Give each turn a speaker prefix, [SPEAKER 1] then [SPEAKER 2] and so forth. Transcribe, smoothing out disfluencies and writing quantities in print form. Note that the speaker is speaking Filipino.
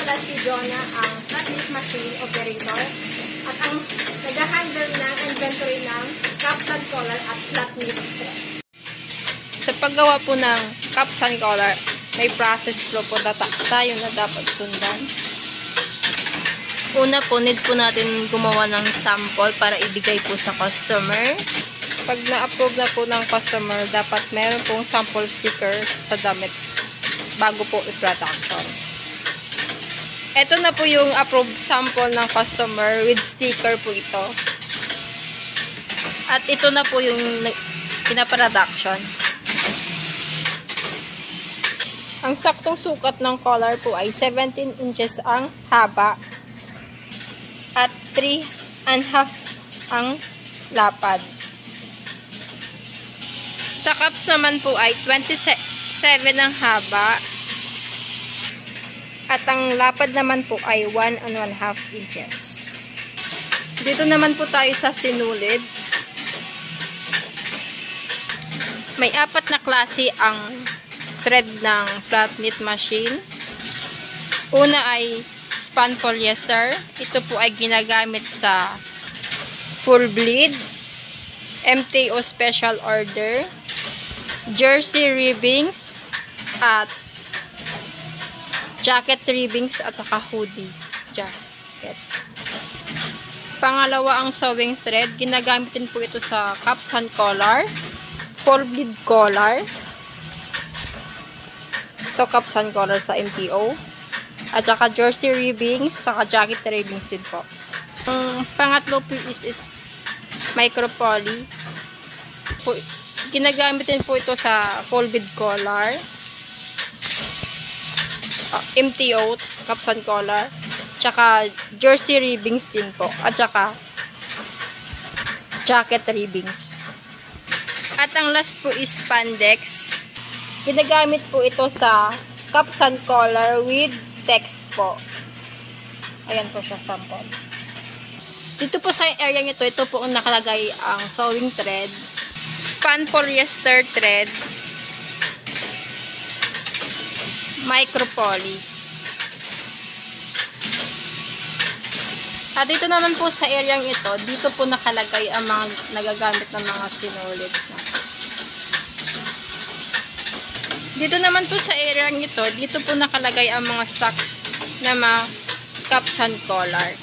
[SPEAKER 1] pala si Jonah, ang flat knit machine operator at ang nag-handle ng inventory ng cups and collar at flat knit thread. Sa paggawa po ng cups and collar, may process flow po tayo na dapat sundan. Una po, need po natin gumawa ng sample para ibigay po sa customer. Pag na-approve na po ng customer, dapat meron pong sample sticker sa damit bago po i-production. Ito na po yung approved sample ng customer with sticker po ito. At ito na po yung pinaproduction. Ang saktong sukat ng collar po ay 17 inches ang haba at 3.5 ang lapad. Sa cups naman po ay 27 ang haba at ang lapad naman po ay 1.5 inches. Dito naman po tayo sa sinulid. May 4 na klase ang thread ng flat knit machine. Una ay span polyester. Ito po ay ginagamit sa full bleed, MTO special order, jersey ribbings, at jacket ribbings at saka hoodie jacket. Pangalawa ang sewing thread. Ginagamit din po ito sa cups and collar, full bleed collar. Ito cups and collar sa MTO. At saka jersey ribbings, saka jacket ribbings din po. Ang pangatlo po is micro poly. Ginagamit din po ito sa full bead collar, MTO, cups and collar, tsaka jersey ribbings din po, at saka jacket ribbings. At ang last po is spandex. Ginagamit po ito sa cups and collar with text po. Ayan po siya, sample. Dito po sa area nito, ito po ang nakalagay ang sewing thread, span polyester thread, micro poly. At dito naman po sa area ito, dito po nakalagay ang mga nagagamit ng mga sinulid. Dito naman po sa area nito, dito po nakalagay ang mga stocks na mga cups and collar.